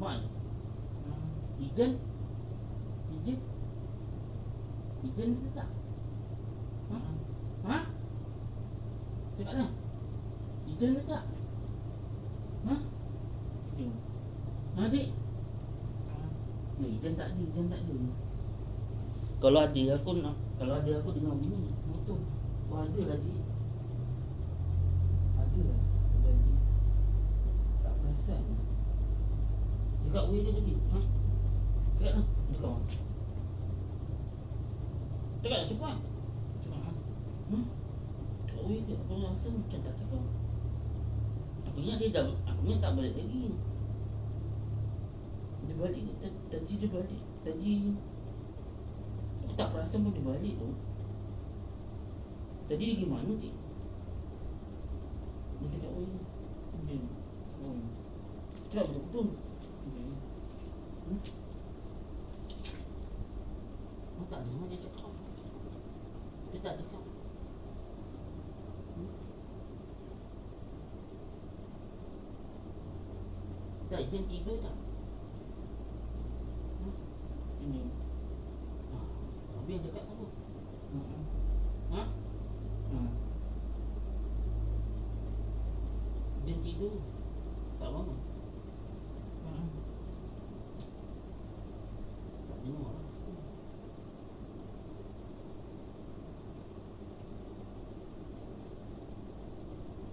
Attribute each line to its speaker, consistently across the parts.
Speaker 1: Nampak je. Ijen. Ijen. Ijen betul tak? Ha? Ha? Cakap dah. Ijen betul tak? Ha? Ha, adik? Ijen tak ada, Ijen tak ada. Kalau ada aku dengar bunyi motor. Oh, ada lah dik. Ada lah. Ada dik. Tak perasan. Cakap weh dia tadi. Ha? Cakap lah. Cakap lah. Cakap lah cepat. Cakap lah. Cakap weh dia. Aku rasa macam tak cakap. Aku ingat tak balik lagi. Dia balik ke? Tadi dia balik. Tadi aku tak perasan pun dia balik tu. Tadi dia pergi mana dik? Dia cakap weh dia. Cakap betul-betul. Aku tak dengar dia cakap. Dia tak cakap. Tak, Ijen tidur tak? Ini. Habis yang cakap siapa? Ha? Ijen tidur. Tak bangun. Tak dengar lah.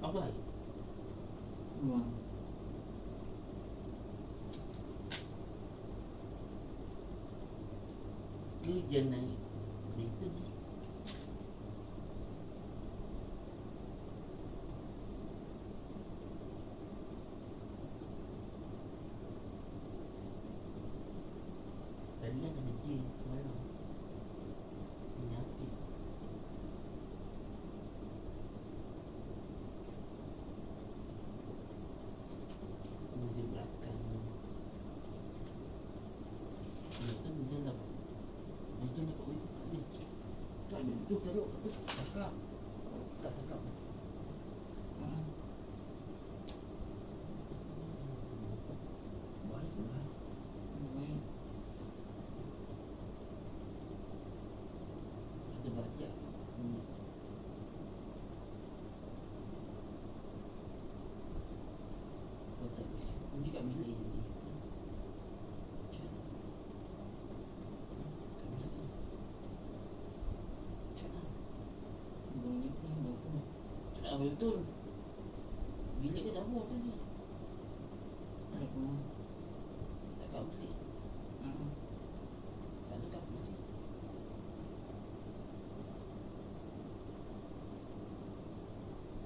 Speaker 1: Apa lagi? Ijen naik kereta. Tadi kan ada J semalam. Penyakit. Di belakang. Dia kan Ijen dah. Ijen dekat weh tak ada. Tak ada. Tu teruk. Cakap. Tak cakap. Baiklah. Kita baca. Baca. Ini kat bilik je ni. Cakap betul. Bilik ke dapur tadi? Tak kat bilik. Selalu kat bilik.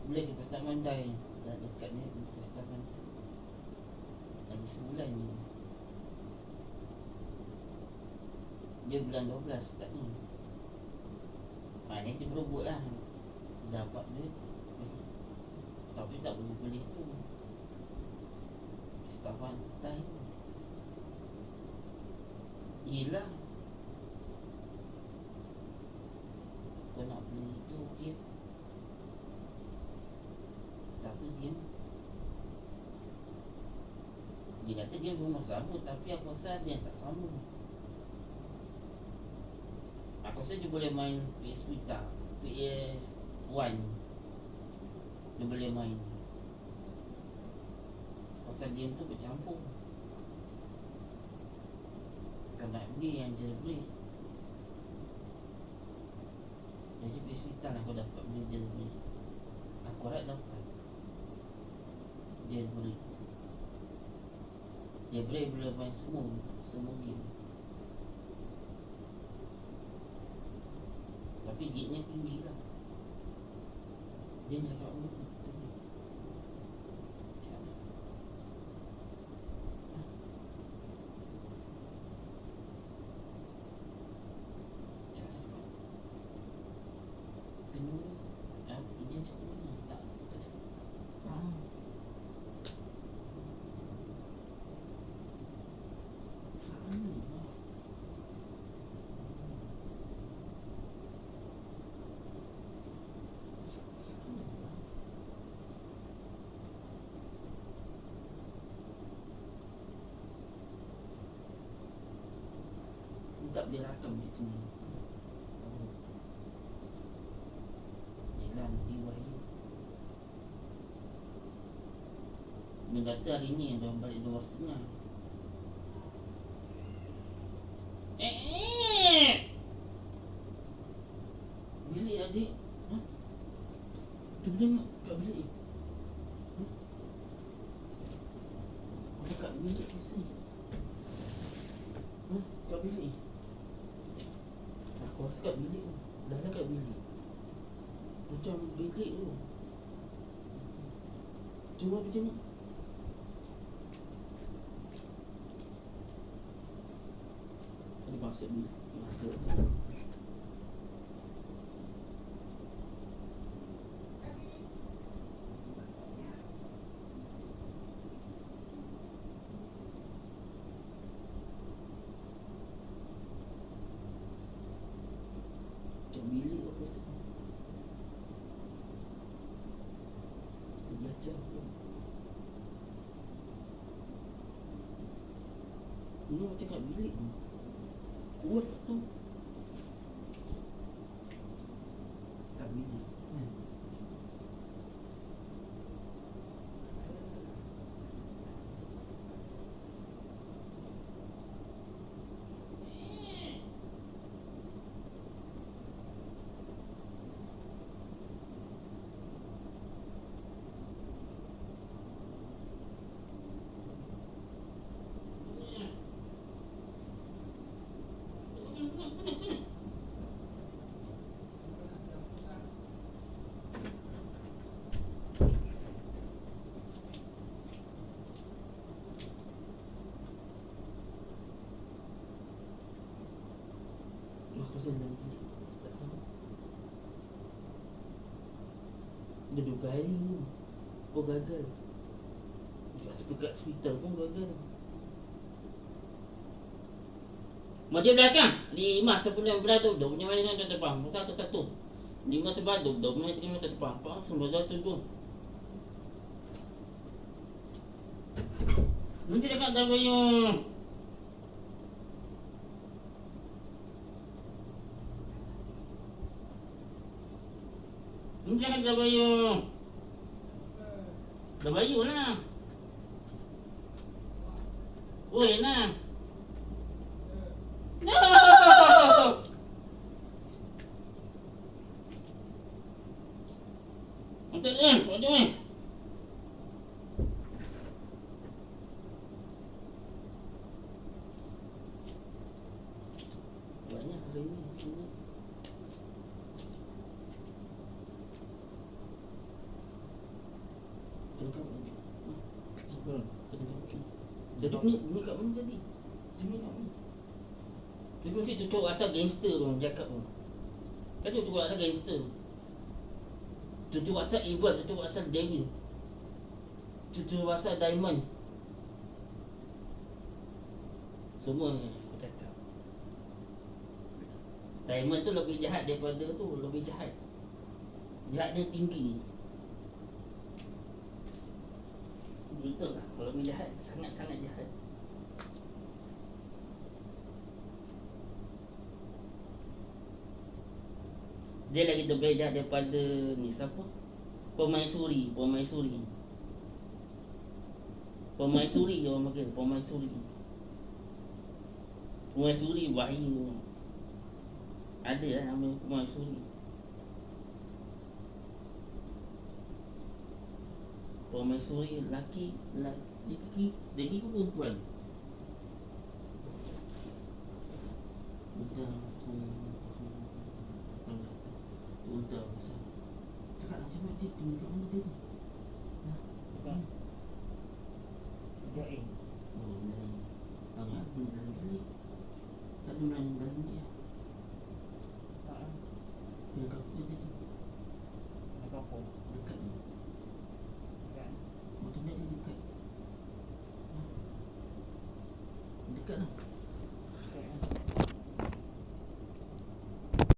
Speaker 1: Boleh kita start mandai. Dah dekat ni kita start mandai. Lagi sebulan ni. Dia bulan 12 startnya. Ni dia berobot lah. Dapat duit. Tapi tak boleh beli tu. Start mandai. Yelah. Kau nak beli tu dia. Tapi dia kata dia rumah sama. Tapi aku rasa dia tak sama. Aku rasa dia boleh main PS Vita, PS1. Dia boleh main. Pasal game tu bercampur. Kau nak beli yang jailbreak. Jadi PS Vita lah kau dapat beli jailbreak. Aku harap dapat jailbreak. Jailbreak boleh main semua game. Tapi gignya tinggi lah. Dia cakap tadi. Dia cakap mana? Tak cakap. Sana lah. Sana lah. tak boleh rakam kat sini. Oh. Yelah, nanti wahyu. Dia kata hari ni dah balik 2.30. Bilik adik. Cuba tengok kat bilik. Ada kat bilik ke sini? Kat bilik. Aku rasa kat bilik tu. Dah kat bilik. Macam bilik tu. Cuba pergi tengok. Ada masuk bilik. Masuk. Bilik apa sih? Kita belajar tu. Ini macam kat bilik tu. Kuat tu. Kat bilik. Aku senang bilik. Tak tahu. Dia 2 kali tu. Kau gagal. Dekat hospital pun gagal. Macam belakang 5 sebelum beradu. 2 punya mana nak terbang. Satu-satu 5 sebadu. 2 punya terima terbang. Apa sebab tu tu. Macam dekat dah bayar. Jangan dah bayar. Dah bayar lah. Oi nak. No. Untuk ni, untuk ni. Banyak hari ni sini. Jadi ni kat mana tadi? Jimmy kat mana? Dia mesti cucuk asal gangster tu cakap tu. Kan tu cucuk asal gangster. Cucuk asal evil, cucuk asal devil. Cucuk asal diamond. Semua aku cakap. Diamond tu lebih jahat daripada tu, lebih jahat. Jahat dia tinggi. Betul lah, kalau dia jahat, sangat-sangat jahat. Dia lagi lebih jahat daripada ni siapa? Permaisuri orang panggil, Permaisuri bahaya. Ada lah nama Permaisuri. Permaisuri lelaki ke perempuan? Betul. Betul. Cakap nak cuba dia tinggal kat mana dia tu? Bukan. Dia Oh, Melayu. Agak dalam bilik. Tak ada Melayu dalam bilik. Tak. Dia kat apa dia tu? Dekat apa? Dekat ni. Betul dia dekat. Dekat lah.